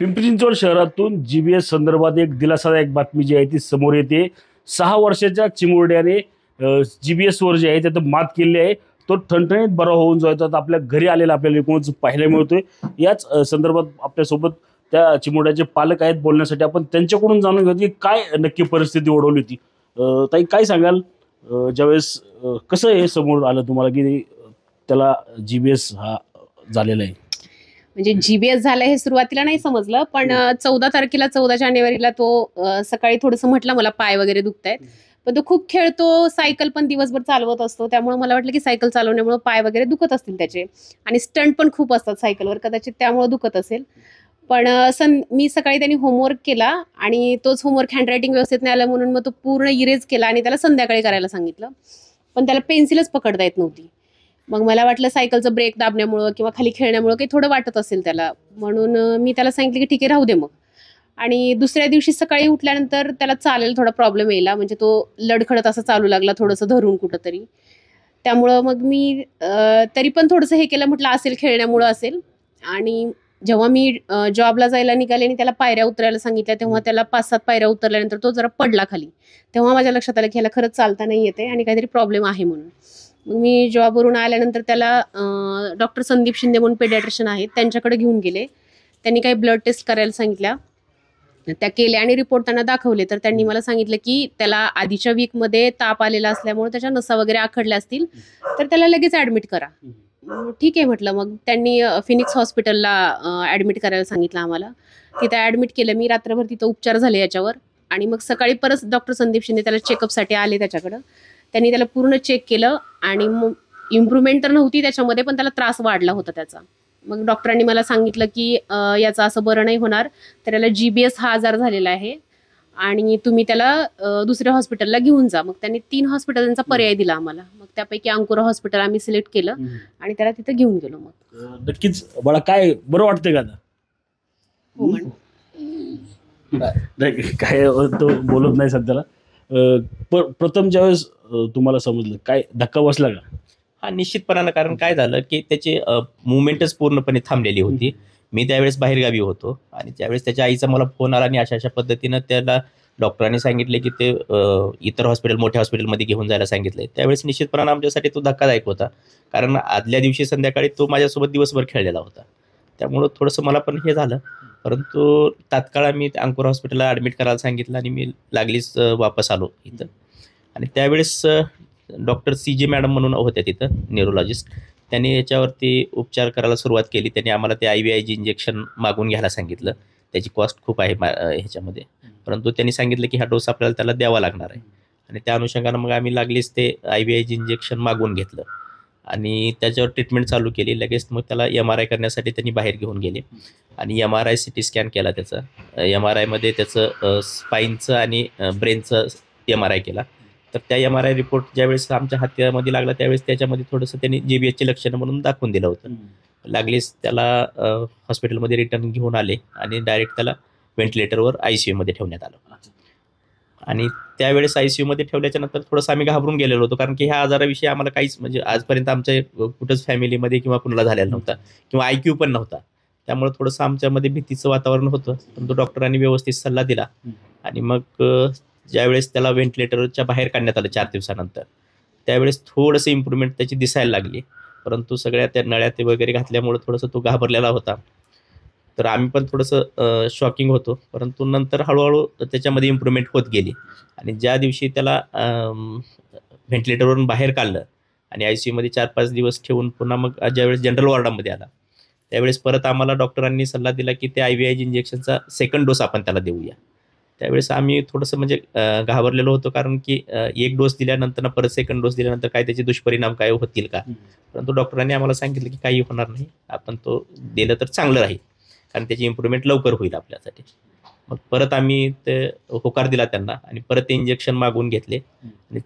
पिंपरी चिंचवड शहरातून जीबीएस संदर्भात एक दिलासादायक बातमी जी आहे ती समोर येते. 6 वर्षाच्या चिमुरड्याने जीबीएस वर जे आहे त्यात मात केली आहे. तो ठणठणीत बरा होऊन जो आहे तो आता आपल्या घरी आलेला आपल्याला एकूणच पाहायला मिळतोय. याच संदर्भात आपल्यासोबत त्या चिमुरड्याचे पालक आहेत. बोलण्यासाठी आपण त्यांच्याकडून जाणून घेऊ की काय नक्की परिस्थिती ओढवली होती. ताई काय सांगाल, ज्यावेळेस कसं हे समोर आलं तुम्हाला की त्याला जीबीएस हा झालेला आहे? म्हणजे जीबीएस झालं हे सुरुवातीला नाही समजलं, पण 14 तारखेला 14 जानेवारीला तो सकाळी थोडंसं म्हटलं मला पाय वगैरे दुखतायत. पण तो खूप खेळतो, सायकल पण दिवसभर चालवत असतो. त्यामुळे मला वाटलं की सायकल चालवण्यामुळे पाय वगैरे दुखत असतील त्याचे आणि स्टंट पण खूप असतात सायकलवर, कदाचित त्यामुळे दुखत असेल. पण मी सकाळी त्यांनी होमवर्क केला आणि तोच होमवर्क हँडरायटिंग व्यवस्थित नाही आलं म्हणून मग तो पूर्ण इरेज केला आणि त्याला संध्याकाळी करायला सांगितलं. पण त्याला पेन्सिलच पकडता येत नव्हती. मग मला वाटलं सायकलचं ब्रेक दाबण्यामुळं किंवा खाली खेळण्यामुळं काही थोडं वाटत असेल त्याला, म्हणून मी त्याला सांगितलं की ठीक आहे राहू दे मग. आणि दुसऱ्या दिवशी सकाळी उठल्यानंतर त्याला चालायला थोडा प्रॉब्लेम यायला, म्हणजे तो लडखडत असं चालू लागला थोडंसं धरून कुठंतरी. त्यामुळं मग मी तरी पण थोडंसं हे केलं, म्हटलं असेल खेळण्यामुळं असेल. आणि जेव्हा मी जॉबला जायला निघाले आणि त्याला पायऱ्या उतरायला सांगितल्या, तेव्हा त्याला 5-7 पायऱ्या उतरल्यानंतर तो जरा पडला खाली. तेव्हा माझ्या लक्षात आलं की ह्याला खरंच चालता नाही येते आणि काहीतरी प्रॉब्लेम आहे म्हणून. मग मी जॉबवरून आल्यानंतर त्याला डॉक्टर संदीप शिंदे म्हणून पेडियाट्रिशियन आहेत त्यांच्याकडे घेऊन गेले. त्यांनी काही ब्लड टेस्ट करायला सांगितल्या, त्या केल्या आणि रिपोर्ट त्यांना दाखवले. तर त्यांनी मला सांगितलं की त्याला आधीच्या वीकमध्ये ताप आलेला असल्यामुळे त्याच्या नसा वगैरे आखडल्या असतील, तर त्याला लगेच ॲडमिट करा. ठीक आहे म्हटलं. मग त्यांनी फिनिक्स हॉस्पिटलला ॲडमिट करायला सांगितलं आम्हाला. तिथं ॲडमिट केलं मी. रात्रभर तिथं उपचार झाले याच्यावर. आणि मग सकाळी परत डॉक्टर संदीप शिंदे त्याला चेकअपसाठी आले त्याच्याकडं. त्यांनी त्याला पूर्ण चेक केलं आणि मग इम्प्रूव्हमेंट तर नव्हती त्याच्यामध्ये, पण त्याला त्रास वाढला होता त्याचा. मग डॉक्टरांनी मला सांगितलं की याचं असं बरं नाही होणार, तर याला जीबीएस हा आजार झालेला आहे आणि तुम्ही त्याला दुसऱ्या हॉस्पिटलला घेऊन जा. मग त्यांनी 3 हॉस्पिटलांचा पर्याय दिला आम्हाला. मग त्यापैकी अंकुरा हॉस्पिटल आम्ही सिलेक्ट केलं आणि त्याला तिथं घेऊन गेलो. मग नक्कीच बाळा, काय बरं वाटतंय का आता? हो म्हण. नाही, काय तो बोलत नाही सध्याला. प्रथम ज्यावेळेस तुम्हाला समजलं, काय धक्का बसला का? हा, निश्चितपणानं. कारण काय झालं की त्याची मुवमेंटच पूर्णपणे थांबलेली होती. मी त्यावेळेस बाहेरगावी होतो आणि त्यावेळेस त्याच्या आईचा मला फोन आला आणि अशा पद्धतीनं त्याला डॉक्टरांनी सांगितले की ते इतर हॉस्पिटल, मोठ्या हॉस्पिटलमध्ये घेऊन जायला सांगितले. त्यावेळेस निश्चितपणानं आमच्यासाठी तो धक्कादायक होता. कारण आदल्या दिवशी संध्याकाळी तो माझ्यासोबत दिवसभर खेळलेला होता. त्यामुळं थोडंसं मला पण हे झालं. परंतु तात्काळ मी अंकुरा हॉस्पिटलला ॲडमिट करायला सांगितलं आणि मी लागलीच वापस आलो इथं. आणि त्यावेळेस डॉक्टर CJ मॅडम म्हणून होत्या तिथं, न्यूरोलॉजिस्ट. त्यांनी याच्यावरती उपचार करायला सुरुवात केली. त्यांनी आम्हाला ते IVIG इंजेक्शन मागून घ्यायला सांगितलं. त्याची कॉस्ट खूप आहे ह्याच्यामध्ये. परंतु त्यांनी सांगितलं की हा डोस आपल्याला त्याला द्यावा लागणार आहे. आणि त्या अनुषंगानं मग आम्ही लागलीच ते IVIG इंजेक्शन मागून घेतलं आणि त्याच्यावर ट्रीटमेंट चालू केली. लगेच मग त्याला MRI करण्यासाठी त्यांनी बाहेर घेऊन गेले आणि MRI CT स्कॅन केला त्याचा. MRIमध्ये त्याचं स्पाईनचं आणि ब्रेनचं MRI केला. तर त्या MRI रिपोर्ट ज्यावेळेस आमच्या हातामध्ये लागला त्यावेळेस त्याच्यामध्ये थोडंसं त्यांनी जीबीएसची लक्षणं म्हणून दाखवून दिलं होतं. लागलीच त्याला हॉस्पिटलमध्ये रिटर्न घेऊन आले आणि डायरेक्ट त्याला व्हेंटिलेटरवर ICUमध्ये ठेवण्यात आलं. आणि त्यावेळेस ICUमध्ये ठेवल्याच्यानंतर थोडंसं आम्ही घाबरून गेलेलो होतो, कारण की ह्या आजाराविषयी आम्हाला काहीच, म्हणजे आजपर्यंत आमच्या कुठंच फॅमिलीमध्ये किंवा कुणाला झालेला नव्हता किंवा IQ पण नव्हता. त्यामुळे थोडंसं आमच्यामध्ये भीतीचं वातावरण होतं. परंतु डॉक्टरांनी व्यवस्थित सल्ला दिला आणि मग ज्यावेळेस त्याला व्हेंटिलेटरच्या बाहेर काढण्यात आलं 4 दिवसानंतर, त्यावेळेस थोडंसं इम्प्रूव्हमेंट त्याची दिसायला लागली. परंतु सगळ्या त्या नळ्या ते वगैरे घातल्यामुळं थोडंसं तो घाबरलेला होता. तर आम्ही पण थोडंसं शॉकिंग होतो. परंतु नंतर हळूहळू त्याच्यामध्ये इम्प्रूव्हमेंट होत गेली आणि ज्या दिवशी त्याला व्हेंटिलेटरवरून बाहेर काढलं आणि ICUमध्ये 4-5 दिवस ठेवून पुन्हा मग ज्यावेळेस जनरल वॉर्डामध्ये आला, त्यावेळेस परत आम्हाला डॉक्टरांनी सल्ला दिला की ते IVIG इंजेक्शनचा सेकंड डोस आपण त्याला देऊया. त्यावेळेस आम्ही थोडंसं म्हणजे घाबरलेलो होतो, कारण की एक डोस दिल्यानंतर परत सेकंड डोस दिल्यानंतर काय त्याचे दुष्परिणाम काय होतील का. परंतु डॉक्टरांनी आम्हाला सांगितलं की काही होणार नाही, आपण तो दिलं तर चांगलं राहील, कारण त्याची इम्प्रूव्हमेंट लवकर होईल आपल्यासाठी. मग परत आम्ही ते होकार दिला त्यांना आणि परत ते इंजेक्शन मागवून घेतले आणि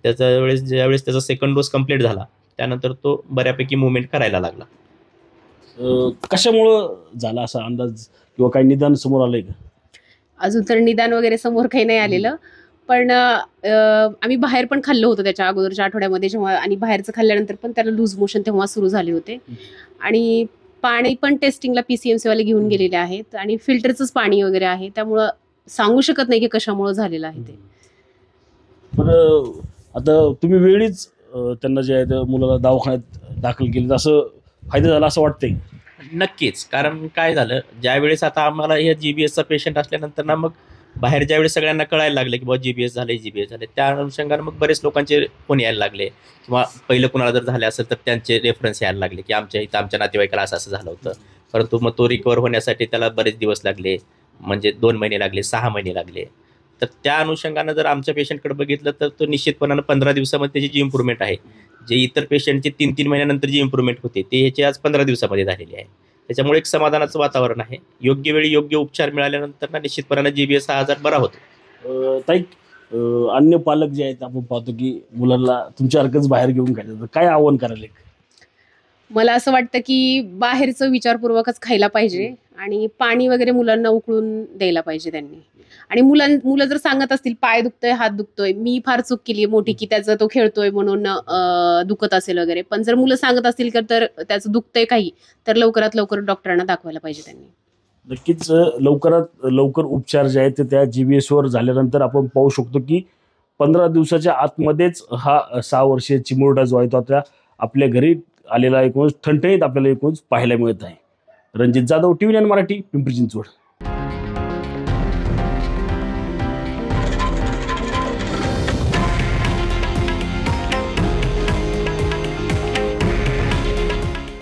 ज्यावेळेस त्याचा सेकंड डोस कंप्लीट झाला त्यानंतर तो बऱ्यापैकी मुवमेंट करायला लागला. कशामुळं झाला असा अंदाज किंवा काही निदान समोर आलंय का? अजून तर निदान वगैरे समोर काही नाही आलेलं, पण आम्ही बाहेर पण खाल्लं होतं त्याच्या अगोदरच्या आठवड्यामध्ये जेव्हा, आणि बाहेरचं खाल्ल्यानंतर पण त्याला लूज मोशन तेव्हा सुरू झाले होते. आणि पाणी पण टेस्टिंगला PCMC वाले घेऊन गेलेले आहेत आणि फिल्टरचंच पाणी वगैरे आहे, त्यामुळं सांगू शकत नाही की कशामुळे झालेलं आहे ते. बरं, आता तुम्ही वेळीच त्यांना जे आहे ते मुलाला दवाखान्यात दाखल केलं, असं फायदा झाला असं वाटतंय? नक्कीच. कारण काय झालं, ज्यावेळेस आता आम्हाला हे GBSचा पेशंट असल्यानंतर ना, मग बाहेर ज्यावेळेस सगळ्यांना कळायला लागलं की बाबा GBS झाले, त्या अनुषंगाने मग बरेच लोकांचे फोन यायला लागले, किंवा पहिलं कुणाला जर झाले असेल तर त्यांचे रेफरन्स यायला लागले की आमच्या इथं आमच्या नातेवाईकाला असं झालं होतं. परंतु मग तो रिकवर होण्यासाठी त्याला बरेच दिवस लागले, म्हणजे 2 महिने लागले, 6 महिने लागले. तर त्या अनुषंगानं जर आमच्या पेशंटकडे बघितलं तर तो निश्चितपणानं 15 दिवसामध्ये त्याची जी इम्प्रूव्हमेंट आहे, जे इतर पेशंटची 3-3 महिन्यानंतर जी इम्प्रूव्हमेंट होते ते ह्याची आज 15 दिवसामध्ये झालेली आहे. त्याच्यामुळे एक समाधानाचं वातावरण आहे. योग्य वेळी योग्य उपचार मिळाल्यानंतर ना निश्चितपणानं GBS हा आजार बरा होतो. ताई, अन्य पालक जे आहेत आपण पाहतो की मुलांना तुमच्यासारखंच बाहेर घेऊन खायचं, तर काय आव्हान करायला? मला असं वाटतं की बाहेरचं विचारपूर्वकच खायला पाहिजे आणि पाणी वगैरे मुलांना उकळून द्यायला पाहिजे त्यांनी. आणि मुलं जर सांगत असतील पाय दुखतोय, हात दुखतोय, मी फार चूक केली मोठी की त्याचं तो खेळतोय म्हणून दुखत असेल वगैरे, पण जर मुलं सांगत असतील तर त्याचं दुखतंय काही, तर लवकरात लवकर डॉक्टरांना दाखवायला पाहिजे त्यांनी. नक्कीच लवकरात लवकर उपचार जे आहेत ते त्या GBS वर झाल्यानंतर आपण पाहू शकतो की 15 दिवसाच्या आतमध्येच हा 6 वर्षीय चिमुरडा जो आहे तो आता आपल्या घरी आलेला एकूणच ठणठणीत आपल्याला एकूणच पाहायला मिळत आहे. रणजित जाधव, TV9 मराठी, पिंपरी चिंचवड.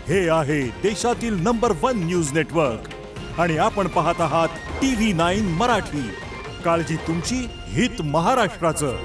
हे आहे देशातील नंबर 1 न्यूज नेटवर्क आणि आपण पाहत आहात TV9 मराठी. काळजी तुमची, हित महाराष्ट्राचं.